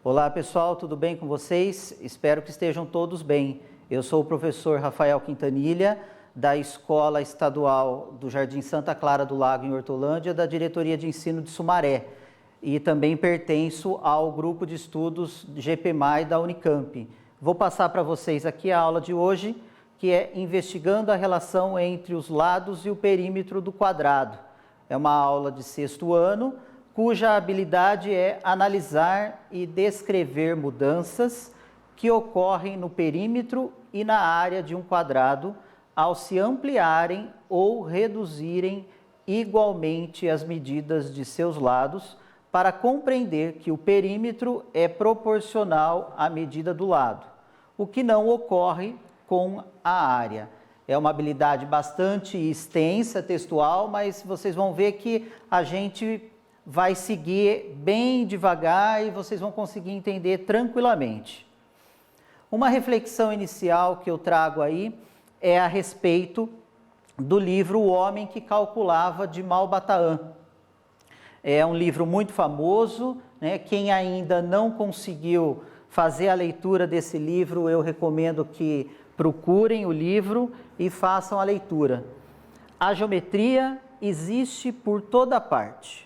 Olá pessoal, tudo bem com vocês? Espero que estejam todos bem. Eu sou o professor Rafael Quintanilha, da Escola Estadual do Jardim Santa Clara do Lago, em Hortolândia, da Diretoria de Ensino de Sumaré. E também pertenço ao grupo de estudos GPMAI da Unicamp. Vou passar para vocês aqui a aula de hoje, que é investigando a relação entre os lados e o perímetro do quadrado. É uma aula de 6º ano, cuja habilidade é analisar e descrever mudanças que ocorrem no perímetro e na área de um quadrado ao se ampliarem ou reduzirem igualmente as medidas de seus lados, para compreender que o perímetro é proporcional à medida do lado, o que não ocorre com a área. É uma habilidade bastante extensa, textual, mas vocês vão ver que a gente vai seguir bem devagar e vocês vão conseguir entender tranquilamente. Uma reflexão inicial que eu trago aí é a respeito do livro O Homem que Calculava, de Malbataan. É um livro muito famoso, né? Quem ainda não conseguiu fazer a leitura desse livro, eu recomendo que procurem o livro e façam a leitura. A geometria existe por toda parte.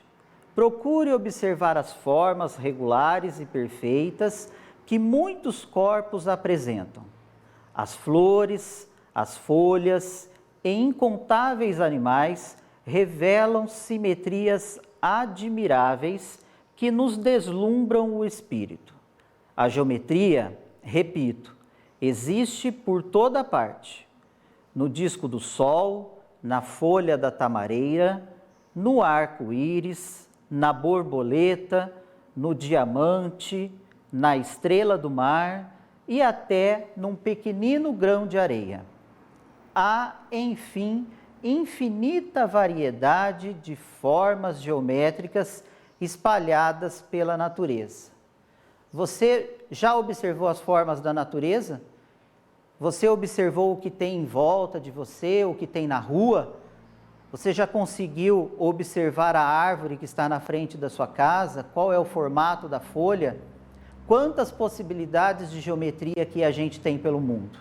Procure observar as formas regulares e perfeitas que muitos corpos apresentam. As flores, as folhas e incontáveis animais revelam simetrias admiráveis que nos deslumbram o espírito. A geometria, repito, existe por toda parte. No disco do sol, na folha da tamareira, no arco-íris, na borboleta, no diamante, na estrela do mar e até num pequenino grão de areia. Há, enfim, infinita variedade de formas geométricas espalhadas pela natureza. Você já observou as formas da natureza? Você observou o que tem em volta de você, o que tem na rua? Você já conseguiu observar a árvore que está na frente da sua casa? Qual é o formato da folha? Quantas possibilidades de geometria que a gente tem pelo mundo?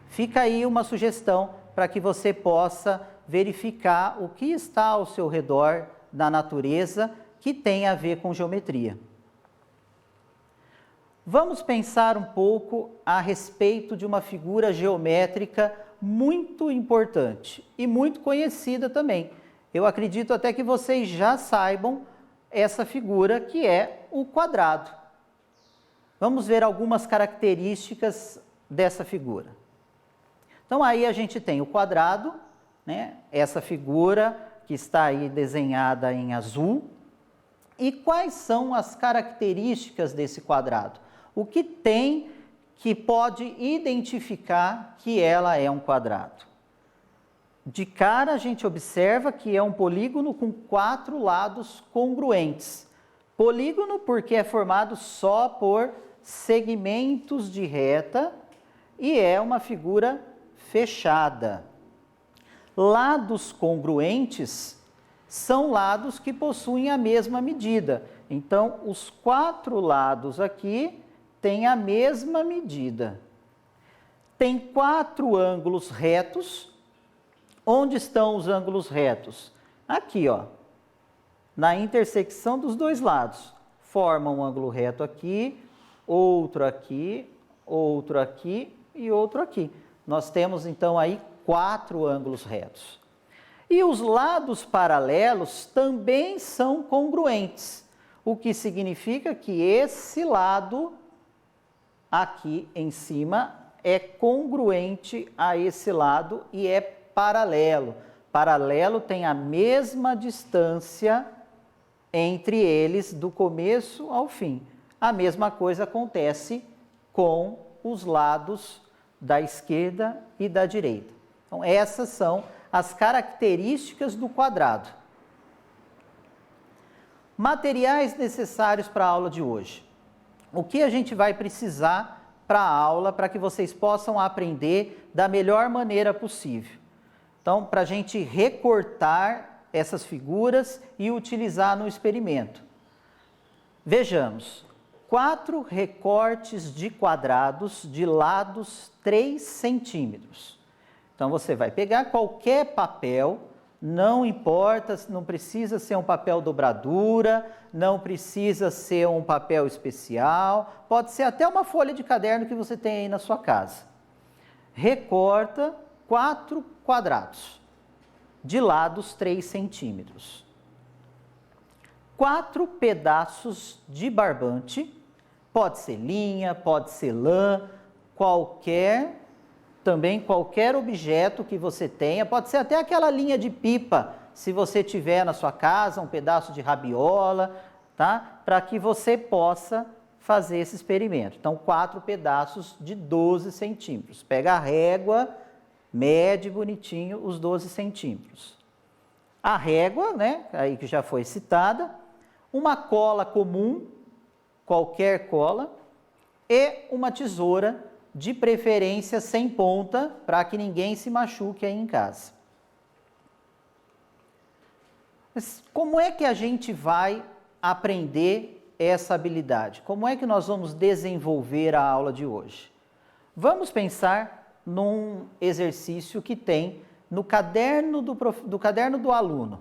Fica aí uma sugestão para que você possa verificar o que está ao seu redor na natureza que tem a ver com geometria. Vamos pensar um pouco a respeito de uma figura geométrica muito importante e muito conhecida também. Eu acredito até que vocês já saibam essa figura, que é o quadrado. Vamos ver algumas características dessa figura. Então aí a gente tem o quadrado, né? Essa figura que está aí desenhada em azul. E quais são as características desse quadrado? O que tem que pode identificar que ela é um quadrado? De cara a gente observa que é um polígono com 4 lados congruentes. Polígono porque é formado só por segmentos de reta e é uma figura fechada. Lados congruentes são lados que possuem a mesma medida. Então, os 4 lados aqui têm a mesma medida. Tem 4 ângulos retos. Onde estão os ângulos retos? Aqui, ó, na intersecção dos 2 lados. Forma um ângulo reto aqui, outro aqui e outro aqui. Nós temos então aí 4 ângulos retos. E os lados paralelos também são congruentes, o que significa que esse lado aqui em cima é congruente a esse lado e é paralelo. Paralelo tem a mesma distância entre eles do começo ao fim. A mesma coisa acontece com os lados da esquerda e da direita. Então, essas são as características do quadrado. Materiais necessários para a aula de hoje. O que a gente vai precisar para a aula, para que vocês possam aprender da melhor maneira possível? Então, para a gente recortar essas figuras e utilizar no experimento. Vejamos, 4 recortes de quadrados de lados 3 centímetros. Então, você vai pegar qualquer papel, não importa, não precisa ser um papel dobradura, não precisa ser um papel especial, pode ser até uma folha de caderno que você tem aí na sua casa. Recorta 4 quadrados de lados 3 centímetros. 4 pedaços de barbante, pode ser linha, pode ser lã, qualquer objeto que você tenha, pode ser até aquela linha de pipa, se você tiver na sua casa, um pedaço de rabiola, tá? Para que você possa fazer esse experimento. Então, 4 pedaços de 12 centímetros. Pega a régua, mede bonitinho os 12 centímetros. A régua, né, aí que já foi citada, uma cola comum, qualquer cola, e uma tesoura, de preferência sem ponta, para que ninguém se machuque aí em casa. Mas como é que a gente vai aprender essa habilidade? Como é que nós vamos desenvolver a aula de hoje? Vamos pensar num exercício que tem no caderno do aluno.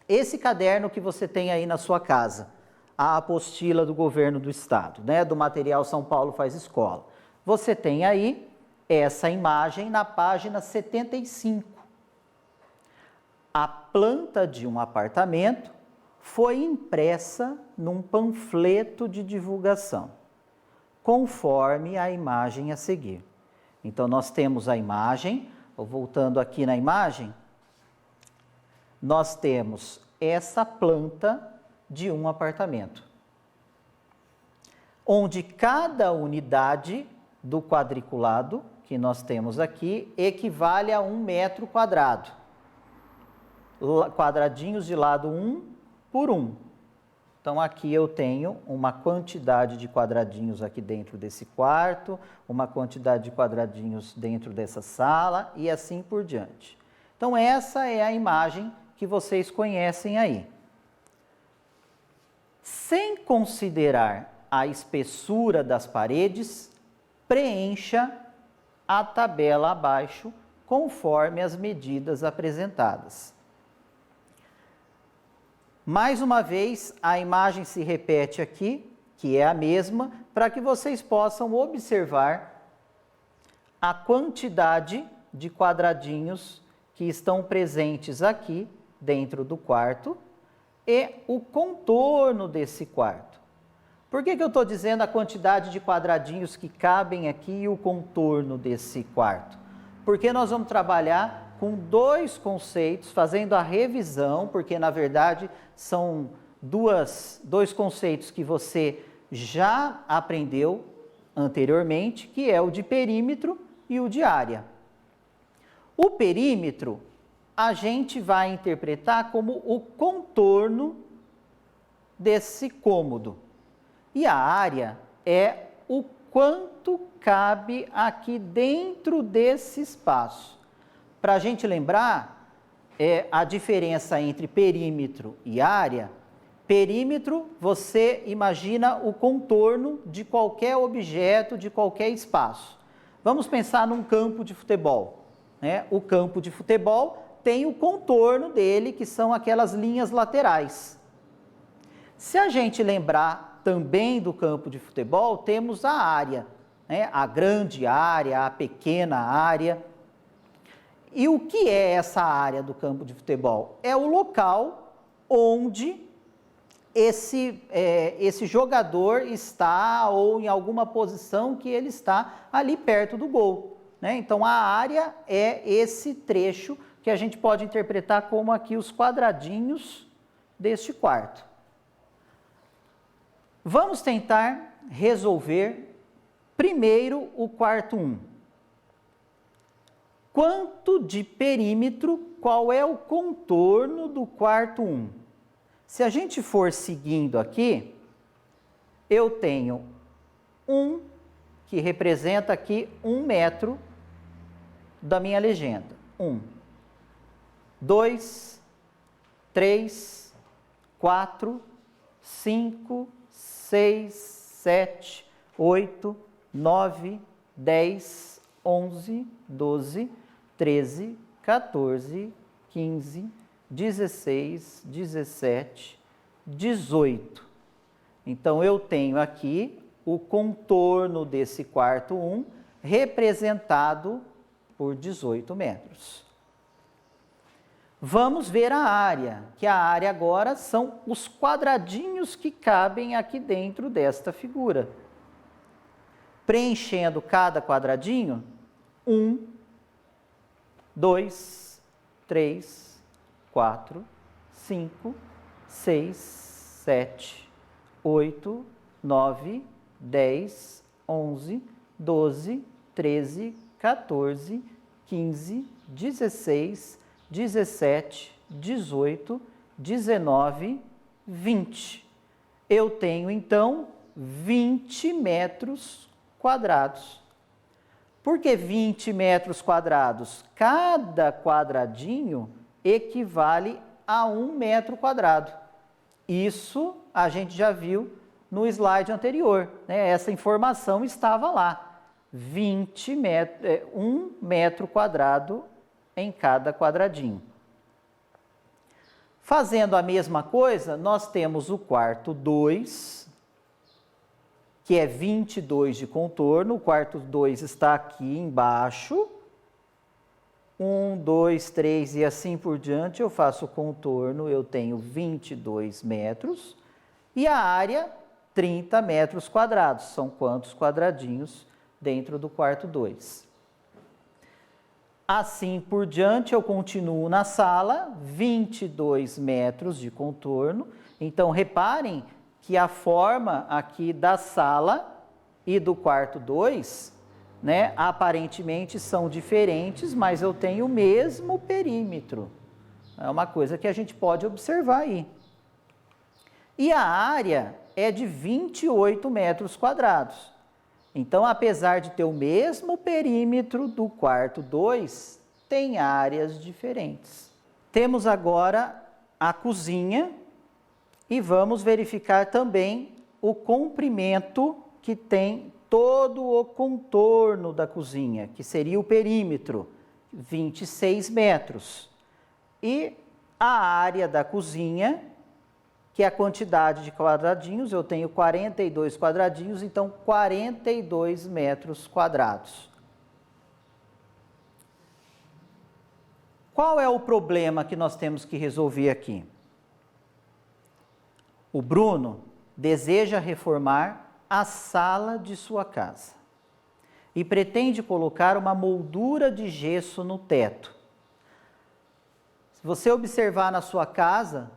Esse caderno que você tem aí na sua casa, a apostila do governo do estado, né, do material São Paulo Faz Escola. Você tem aí essa imagem na página 75. A planta de um apartamento foi impressa num panfleto de divulgação, conforme a imagem a seguir. Então, nós temos a imagem, voltando aqui na imagem, nós temos essa planta de um apartamento, onde cada unidade do quadriculado que nós temos aqui equivale a 1 metro quadrado. Quadradinhos de lado 1 por 1. Então, aqui eu tenho uma quantidade de quadradinhos aqui dentro desse quarto, uma quantidade de quadradinhos dentro dessa sala e assim por diante. Então, essa é a imagem que vocês conhecem aí. Sem considerar a espessura das paredes, preencha a tabela abaixo, conforme as medidas apresentadas. Mais uma vez, a imagem se repete aqui, que é a mesma, para que vocês possam observar a quantidade de quadradinhos que estão presentes aqui dentro do quarto e o contorno desse quarto. Por que eu estou dizendo a quantidade de quadradinhos que cabem aqui e o contorno desse quarto? Porque nós vamos trabalhar com 2 conceitos, fazendo a revisão, porque na verdade são dois conceitos que você já aprendeu anteriormente, que é o de perímetro e o de área. O perímetro a gente vai interpretar como o contorno desse cômodo. E a área é o quanto cabe aqui dentro desse espaço. Para a gente lembrar, a diferença entre perímetro e área. Perímetro, você imagina o contorno de qualquer objeto, de qualquer espaço. Vamos pensar num campo de futebol, né? O campo de futebol tem o contorno dele, que são aquelas linhas laterais. Se a gente lembrar também do campo de futebol, temos a área, né? A grande área, a pequena área. E o que é essa área do campo de futebol? É o local onde esse jogador está, ou em alguma posição que ele está ali perto do gol, né? Então, a área é esse trecho que a gente pode interpretar como aqui os quadradinhos deste quarto. Vamos tentar resolver primeiro o quarto 1. Quanto de perímetro, qual é o contorno do quarto 1? Se a gente for seguindo aqui, eu tenho 1, que representa aqui 1 metro da minha legenda. 1. 2, 3, 4, 5, 6, 7, 8, 9, 10, 11, 12, 13, 14, 15, 16, 17, 18. Então, eu tenho aqui o contorno desse quarto 1 representado por 18 metros. Vamos ver a área, que a área agora são os quadradinhos que cabem aqui dentro desta figura. Preenchendo cada quadradinho, 1, 2, 3, 4, 5, 6, 7, 8, 9, 10, 11, 12, 13, 14, 15, 16, 17, 18, 19, 20. Eu tenho, então, 20 metros quadrados. Por que 20 metros quadrados? Cada quadradinho equivale a 1 metro quadrado. Isso a gente já viu no slide anterior, né? Essa informação estava lá. 1 metro quadrado em cada quadradinho. Fazendo a mesma coisa, nós temos o quarto 2, que é 22 de contorno. O quarto 2 está aqui embaixo. 1, 2, 3 e assim por diante, eu faço o contorno, eu tenho 22 metros. E a área, 30 metros quadrados. São quantos quadradinhos dentro do quarto 2? Assim por diante, eu continuo na sala, 22 metros de contorno. Então, reparem que a forma aqui da sala e do quarto 2, né, aparentemente são diferentes, mas eu tenho o mesmo perímetro. É uma coisa que a gente pode observar aí. E a área é de 28 metros quadrados. Então, apesar de ter o mesmo perímetro do quarto 2, tem áreas diferentes. Temos agora a cozinha e vamos verificar também o comprimento que tem todo o contorno da cozinha, que seria o perímetro, 26 metros. E a área da cozinha, que é a quantidade de quadradinhos, eu tenho 42 quadradinhos, então 42 metros quadrados. Qual é o problema que nós temos que resolver aqui? O Bruno deseja reformar a sala de sua casa e pretende colocar uma moldura de gesso no teto. Se você observar na sua casa,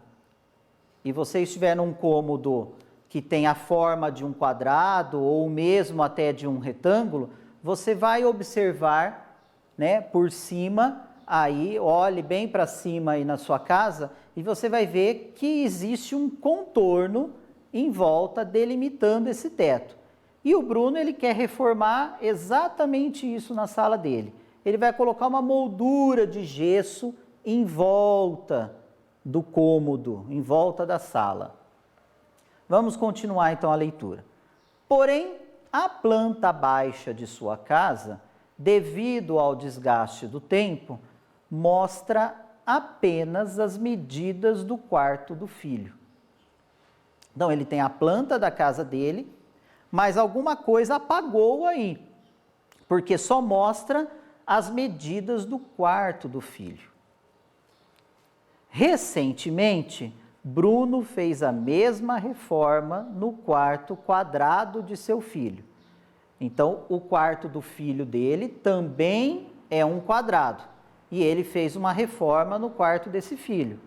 e você estiver num cômodo que tem a forma de um quadrado ou mesmo até de um retângulo, você vai observar, né, por cima, aí olhe bem para cima aí na sua casa e você vai ver que existe um contorno em volta delimitando esse teto. E o Bruno, ele quer reformar exatamente isso na sala dele. Ele vai colocar uma moldura de gesso em volta do cômodo, em volta da sala. Vamos continuar então a leitura. Porém, a planta baixa de sua casa, devido ao desgaste do tempo, mostra apenas as medidas do quarto do filho. Então, ele tem a planta da casa dele, mas alguma coisa apagou aí, porque só mostra as medidas do quarto do filho. Recentemente, Bruno fez a mesma reforma no quarto quadrado de seu filho. Então, o quarto do filho dele também é um quadrado. E ele fez uma reforma no quarto desse filho.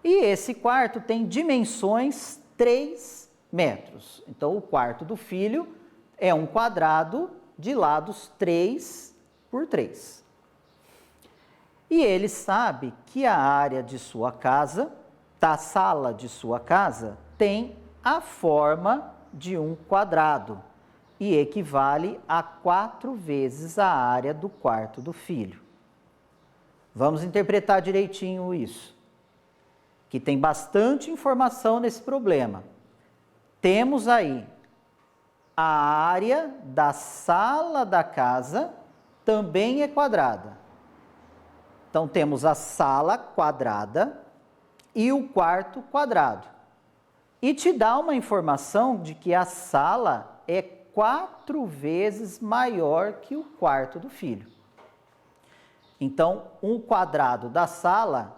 E esse quarto tem dimensões 3 metros. Então, o quarto do filho é um quadrado de lados 3 por 3. E ele sabe que a área de sua casa, da sala de sua casa, tem a forma de um quadrado e equivale a 4 vezes a área do quarto do filho. Vamos interpretar direitinho isso, que tem bastante informação nesse problema. Temos aí a área da sala da casa também é quadrada. Então, temos a sala quadrada e o quarto quadrado. E te dá uma informação de que a sala é 4 vezes maior que o quarto do filho. Então, um quadrado da sala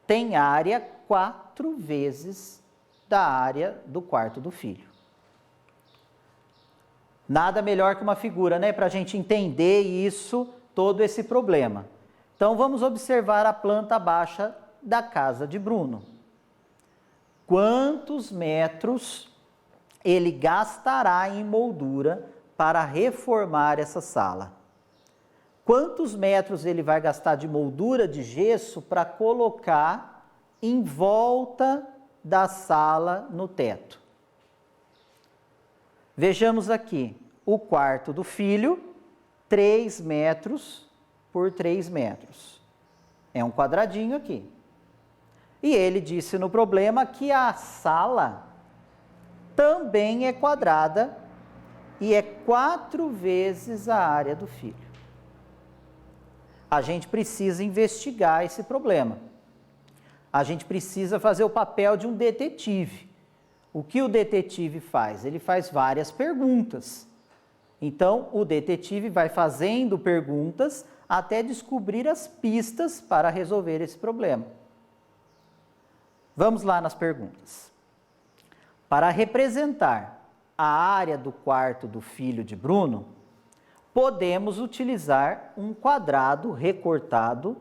tem área 4 vezes da área do quarto do filho. Nada melhor que uma figura, né? Para a gente entender isso, todo esse problema. Então, vamos observar a planta baixa da casa de Bruno. Quantos metros ele gastará em moldura para reformar essa sala? Quantos metros ele vai gastar de moldura de gesso para colocar em volta da sala no teto? Vejamos aqui, o quarto do filho, 3 metros por 3 metros. É um quadradinho aqui. E ele disse no problema que a sala também é quadrada e é 4 vezes a área do filho. A gente precisa investigar esse problema. A gente precisa fazer o papel de um detetive. O que o detetive faz? Ele faz várias perguntas. Então, o detetive vai fazendo perguntas até descobrir as pistas para resolver esse problema. Vamos lá nas perguntas. Para representar a área do quarto do filho de Bruno, podemos utilizar um quadrado recortado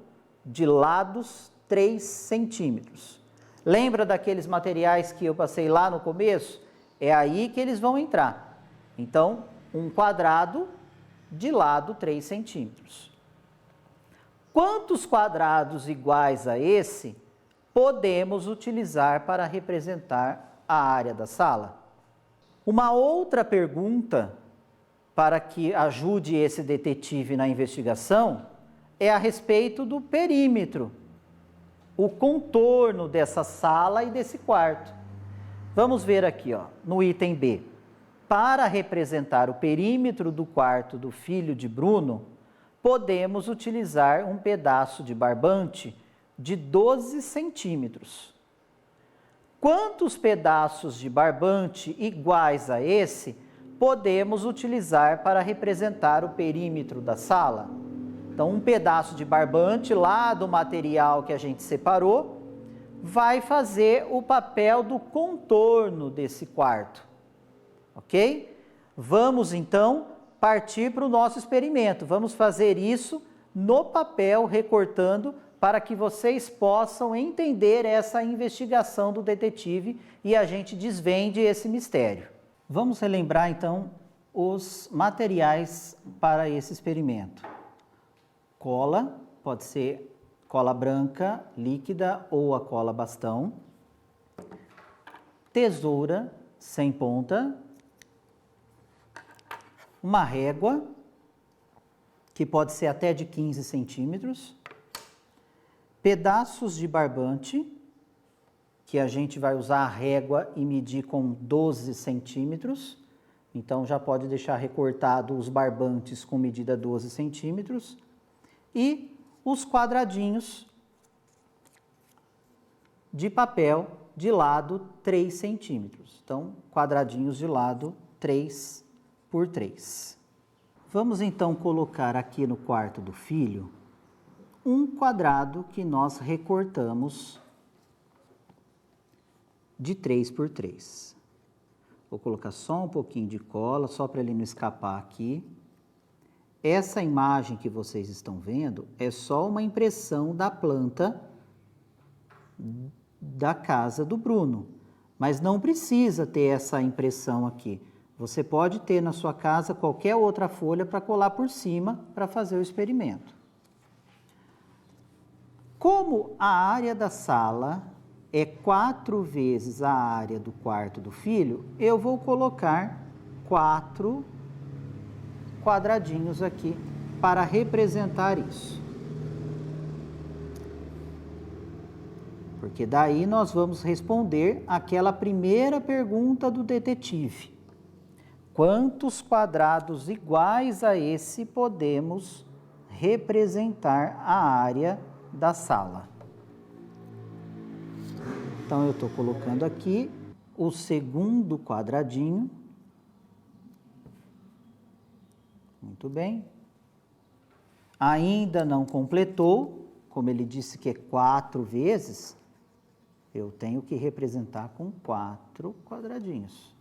de lados 3 centímetros. Lembra daqueles materiais que eu passei lá no começo? É aí que eles vão entrar. Então, um quadrado de lado 3 centímetros. Quantos quadrados iguais a esse podemos utilizar para representar a área da sala? Uma outra pergunta para que ajude esse detetive na investigação é a respeito do perímetro, o contorno dessa sala e desse quarto. Vamos ver aqui, ó, no item B. Para representar o perímetro do quarto do filho de Bruno, podemos utilizar um pedaço de barbante de 12 centímetros. Quantos pedaços de barbante iguais a esse podemos utilizar para representar o perímetro da sala? Então, um pedaço de barbante lá do material que a gente separou vai fazer o papel do contorno desse quarto, ok? Vamos então partir para o nosso experimento. Vamos fazer isso no papel, recortando, para que vocês possam entender essa investigação do detetive e a gente desvende esse mistério. Vamos relembrar então os materiais para esse experimento. Cola, pode ser cola branca, líquida ou a cola bastão. Tesoura sem ponta. Uma régua, que pode ser até de 15 centímetros. Pedaços de barbante, que a gente vai usar a régua e medir com 12 centímetros. Então, já pode deixar recortado os barbantes com medida 12 centímetros. E os quadradinhos de papel de lado 3 centímetros. Então, quadradinhos de lado 3 por 3. Vamos então colocar aqui no quarto do filho um quadrado que nós recortamos de 3 por 3. Vou colocar só um pouquinho de cola, só para ele não escapar aqui. Essa imagem que vocês estão vendo é só uma impressão da planta da casa do Bruno, mas não precisa ter essa impressão aqui. Você pode ter na sua casa qualquer outra folha para colar por cima para fazer o experimento. Como a área da sala é 4 vezes a área do quarto do filho, eu vou colocar 4 quadradinhos aqui para representar isso. Porque daí nós vamos responder aquela primeira pergunta do detetive. Quantos quadrados iguais a esse podemos representar a área da sala? Então, eu estou colocando aqui o segundo quadradinho. Muito bem. Ainda não completou, como ele disse que é 4 vezes, eu tenho que representar com 4 quadradinhos.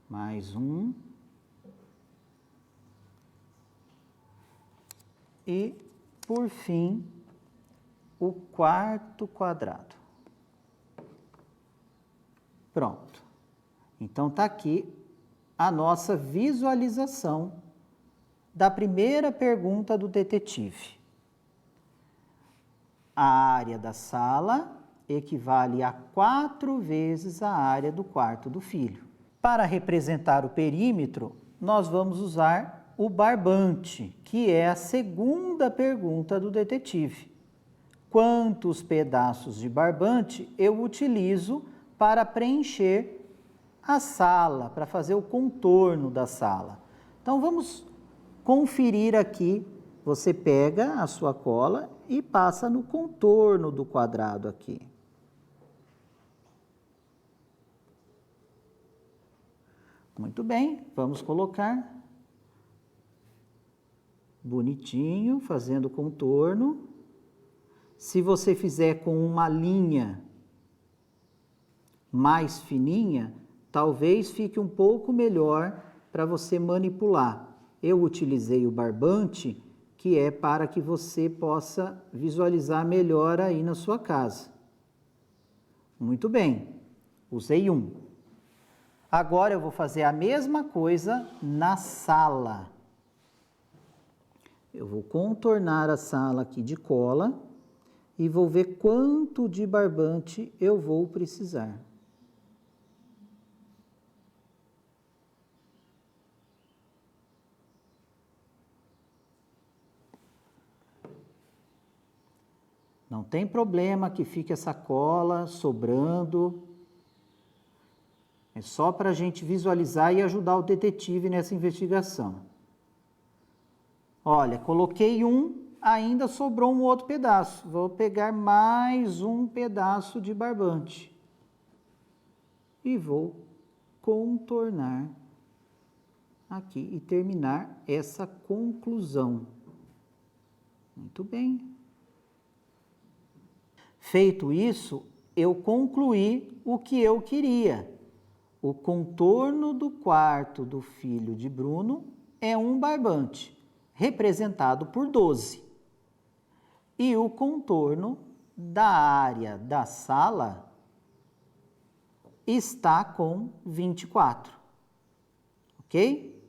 Mais um. E, por fim, o quarto quadrado. Pronto. Então, está aqui a nossa visualização da primeira pergunta do detetive. A área da sala equivale a 4 vezes a área do quarto do filho. Para representar o perímetro, nós vamos usar o barbante, que é a segunda pergunta do detetive. Quantos pedaços de barbante eu utilizo para preencher a sala, para fazer o contorno da sala? Então, vamos conferir aqui. Você pega a sua cola e passa no contorno do quadrado aqui. Muito bem, vamos colocar bonitinho, fazendo contorno. Se você fizer com uma linha mais fininha, talvez fique um pouco melhor para você manipular. Eu utilizei o barbante, que é para que você possa visualizar melhor aí na sua casa. Muito bem, usei um. Agora eu vou fazer a mesma coisa na sala. Eu vou contornar a sala aqui de cola e vou ver quanto de barbante eu vou precisar. Não tem problema que fique essa cola sobrando. É só para a gente visualizar e ajudar o detetive nessa investigação. Olha, coloquei um, ainda sobrou um outro pedaço. Vou pegar mais um pedaço de barbante. E vou contornar aqui e terminar essa conclusão. Muito bem. Feito isso, eu concluí o que eu queria. O contorno do quarto do filho de Bruno é um barbante, representado por 12. E o contorno da área da sala está com 24. Ok?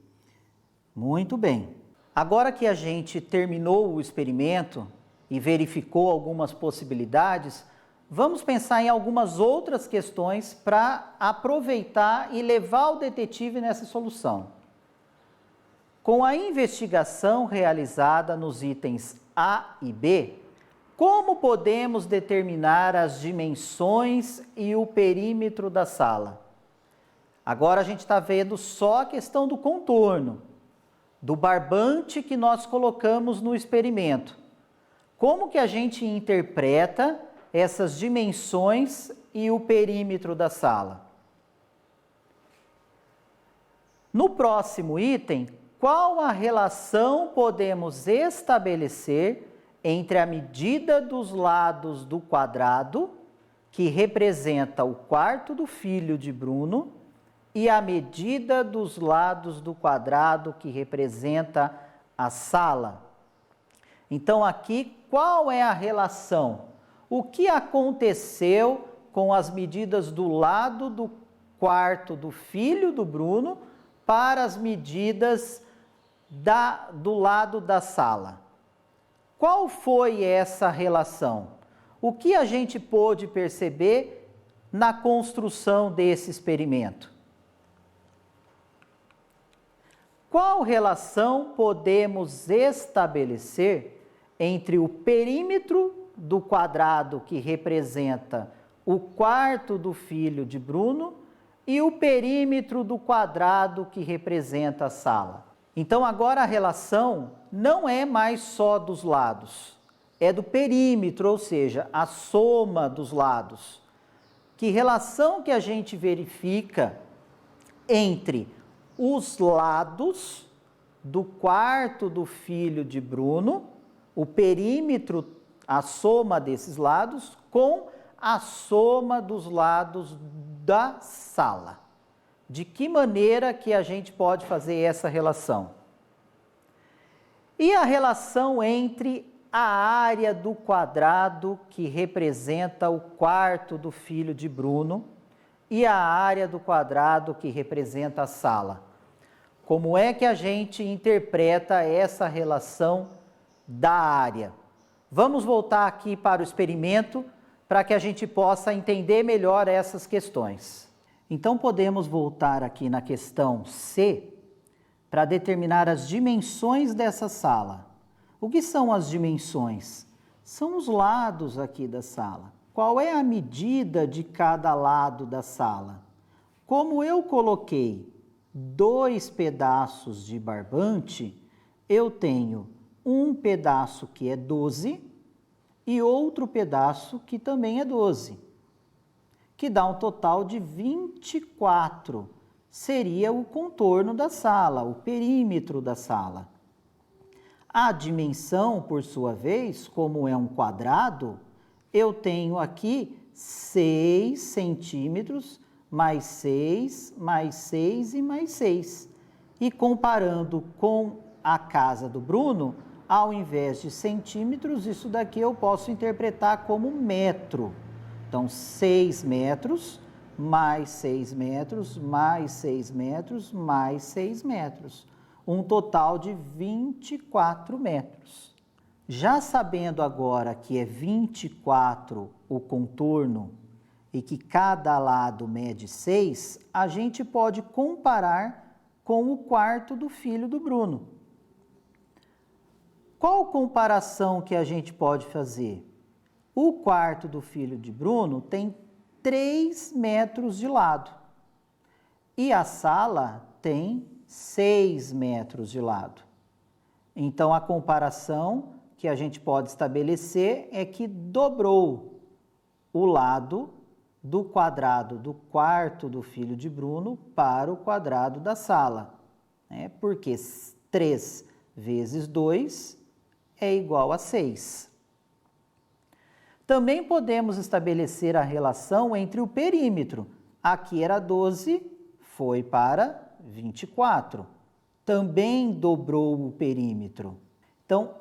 Muito bem. Agora que a gente terminou o experimento e verificou algumas possibilidades, vamos pensar em algumas outras questões para aproveitar e levar o detetive nessa solução. Com a investigação realizada nos itens A e B, como podemos determinar as dimensões e o perímetro da sala? Agora a gente está vendo só a questão do contorno, do barbante que nós colocamos no experimento. Como que a gente interpreta essas dimensões e o perímetro da sala? No próximo item, qual a relação podemos estabelecer entre a medida dos lados do quadrado, que representa o quarto do filho de Bruno, e a medida dos lados do quadrado, que representa a sala? Então, aqui, qual é a relação? O que aconteceu com as medidas do lado do quarto do filho do Bruno para as medidas do lado da sala? Qual foi essa relação? O que a gente pôde perceber na construção desse experimento? Qual relação podemos estabelecer entre o perímetro do quadrado que representa o quarto do filho de Bruno e o perímetro do quadrado que representa a sala. Então agora a relação não é mais só dos lados, é do perímetro, ou seja, a soma dos lados. Que relação que a gente verifica entre os lados do quarto do filho de Bruno, o perímetro, a soma desses lados, com a soma dos lados da sala. De que maneira que a gente pode fazer essa relação? E a relação entre a área do quadrado que representa o quarto do filho de Bruno e a área do quadrado que representa a sala. Como é que a gente interpreta essa relação da área? Vamos voltar aqui para o experimento para que a gente possa entender melhor essas questões. Então podemos voltar aqui na questão C para determinar as dimensões dessa sala. O que são as dimensões? São os lados aqui da sala. Qual é a medida de cada lado da sala? Como eu coloquei 2 pedaços de barbante, eu tenho um pedaço que é 12 e outro pedaço que também é 12, que dá um total de 24. Seria o contorno da sala, o perímetro da sala. A dimensão, por sua vez, como é um quadrado, eu tenho aqui 6 centímetros, mais 6, mais 6 e mais 6. E comparando com a casa do Bruno, ao invés de centímetros, isso daqui eu posso interpretar como metro. Então, 6 metros, mais 6 metros, mais 6 metros, mais 6 metros. Um total de 24 metros. Já sabendo agora que é 24 o contorno e que cada lado mede 6, a gente pode comparar com o quarto do filho do Bruno. Qual comparação que a gente pode fazer? O quarto do filho de Bruno tem 3 metros de lado e a sala tem 6 metros de lado. Então, a comparação que a gente pode estabelecer é que dobrou o lado do quadrado do quarto do filho de Bruno para o quadrado da sala, né? Porque 3 vezes 2 é igual a 6. Também podemos estabelecer a relação entre o perímetro. Aqui era 12, foi para 24. Também dobrou o perímetro. Então,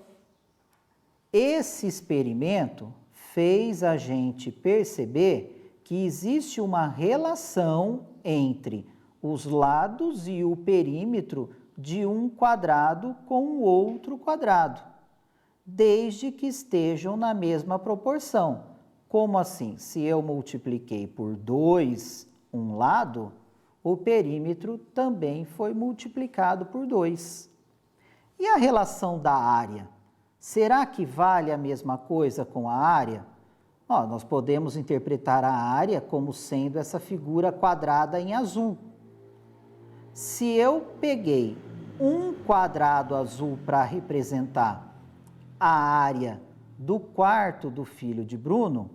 esse experimento fez a gente perceber que existe uma relação entre os lados e o perímetro de um quadrado com o outro quadrado, desde que estejam na mesma proporção. Como assim? Se eu multipliquei por 2 um lado, o perímetro também foi multiplicado por 2. E a relação da área? Será que vale a mesma coisa com a área? Nós podemos interpretar a área como sendo essa figura quadrada em azul. Se eu peguei um quadrado azul para representar a área do quarto do filho de Bruno,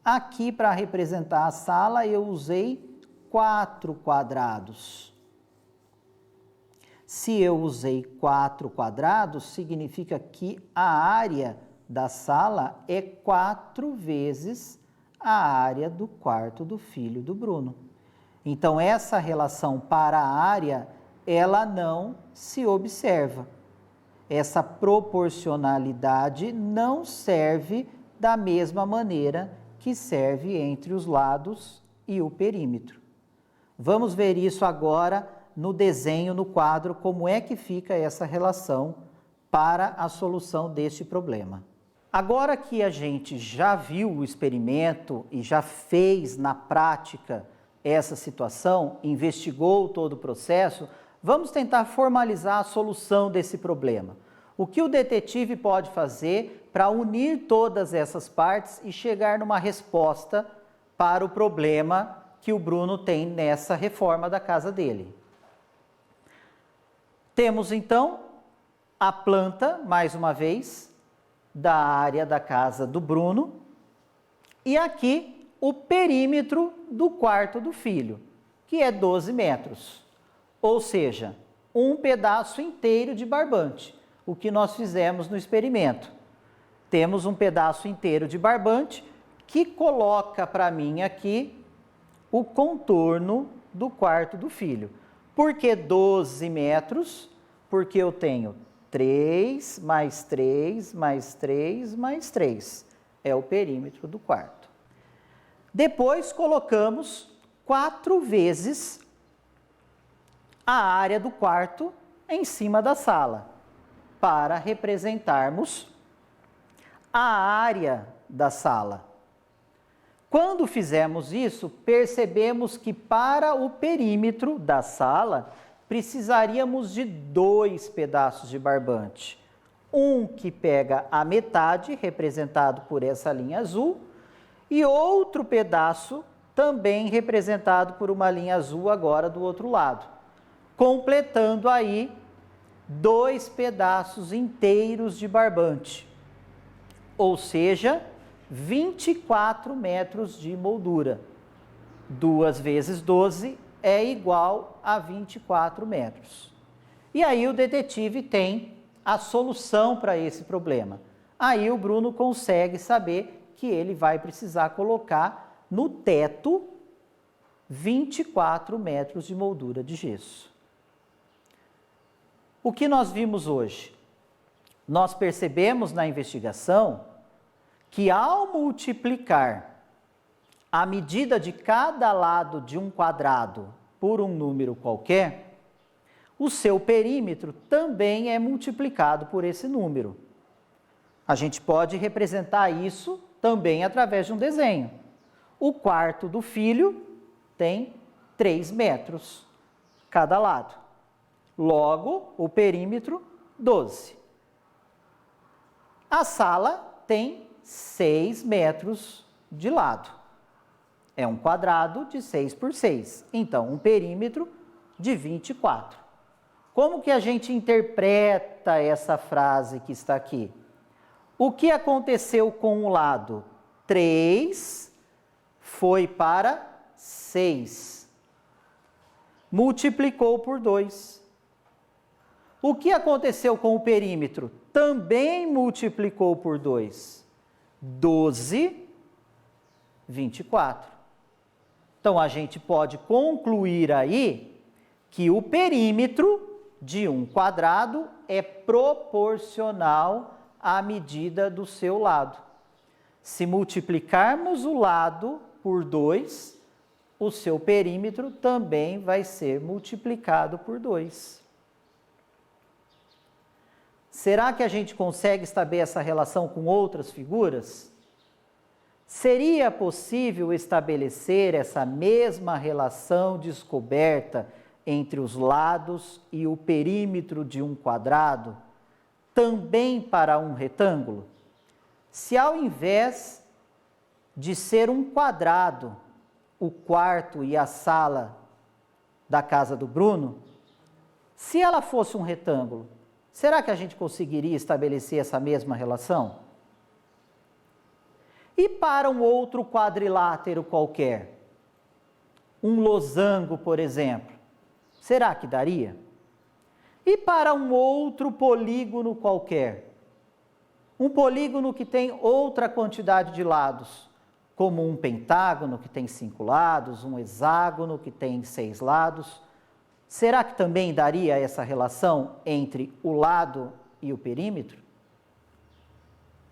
aqui para representar a sala eu usei 4 quadrados. Se eu usei 4 quadrados, significa que a área da sala é 4 vezes a área do quarto do filho do Bruno. Então, essa relação para a área, ela não se observa. Essa proporcionalidade não serve da mesma maneira que serve entre os lados e o perímetro. Vamos ver isso agora no desenho, no quadro, como é que fica essa relação para a solução deste problema. Agora que a gente já viu o experimento e já fez na prática essa situação, investigou todo o processo, vamos tentar formalizar a solução desse problema. O que o detetive pode fazer para unir todas essas partes e chegar numa resposta para o problema que o Bruno tem nessa reforma da casa dele. Temos então a planta, mais uma vez, da área da casa do Bruno, e aqui o perímetro do quarto do filho, que é 12 metros, ou seja, um pedaço inteiro de barbante, o que nós fizemos no experimento. Temos um pedaço inteiro de barbante que coloca para mim aqui o contorno do quarto do filho. Por que 12 metros? Porque eu tenho 3 mais 3 mais 3 mais 3. É o perímetro do quarto. Depois colocamos 4 vezes a área do quarto em cima da sala, para representarmos a área da sala. Quando fizemos isso, percebemos que para o perímetro da sala, precisaríamos de 2 pedaços de barbante. Um que pega a metade, representado por essa linha azul, e outro pedaço também representado por uma linha azul agora do outro lado, completando aí 2 pedaços inteiros de barbante, ou seja, 24 metros de moldura. 2 vezes 12 é igual a 24 metros. E aí o detetive tem a solução para esse problema. Aí o Bruno consegue saber que ele vai precisar colocar no teto 24 metros de moldura de gesso. O que nós vimos hoje? Nós percebemos na investigação que ao multiplicar a medida de cada lado de um quadrado por um número qualquer, o seu perímetro também é multiplicado por esse número. A gente pode representar isso também através de um desenho. O quarto do filho tem 3 metros cada lado. Logo, o perímetro, 12. A sala tem 6 metros de lado. É um quadrado de 6 por 6. Então, um perímetro de 24. Como que a gente interpreta essa frase que está aqui? O que aconteceu com o lado 3 foi para 6. Multiplicou por 2. O que aconteceu com o perímetro? Também multiplicou por 2. 12, 24. Então, a gente pode concluir aí que o perímetro de um quadrado é proporcional à medida do seu lado. Se multiplicarmos o lado por 2, o seu perímetro também vai ser multiplicado por 2. Será que a gente consegue estabelecer essa relação com outras figuras? Seria possível estabelecer essa mesma relação descoberta entre os lados e o perímetro de um quadrado, também para um retângulo? Se ao invés de ser um quadrado, o quarto e a sala da casa do Bruno, se ela fosse um retângulo, será que a gente conseguiria estabelecer essa mesma relação? E para um outro quadrilátero qualquer, um losango, por exemplo, será que daria? E para um outro polígono qualquer, um polígono que tem outra quantidade de lados, como um pentágono que tem 5 lados, um hexágono que tem 6 lados, será que também daria essa relação entre o lado e o perímetro?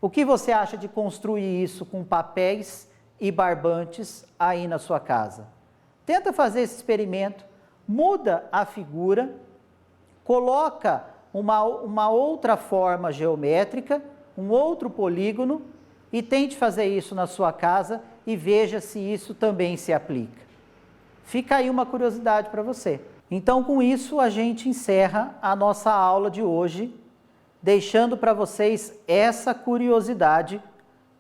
O que você acha de construir isso com papéis e barbantes aí na sua casa? Tenta fazer esse experimento, muda a figura, coloca uma outra forma geométrica, um outro polígono e tente fazer isso na sua casa e veja se isso também se aplica. Fica aí uma curiosidade para você. Então, com isso, a gente encerra a nossa aula de hoje, deixando para vocês essa curiosidade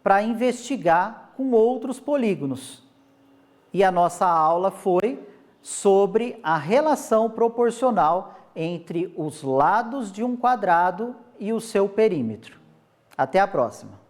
para investigar com outros polígonos. E a nossa aula foi sobre a relação proporcional entre os lados de um quadrado e o seu perímetro. Até a próxima!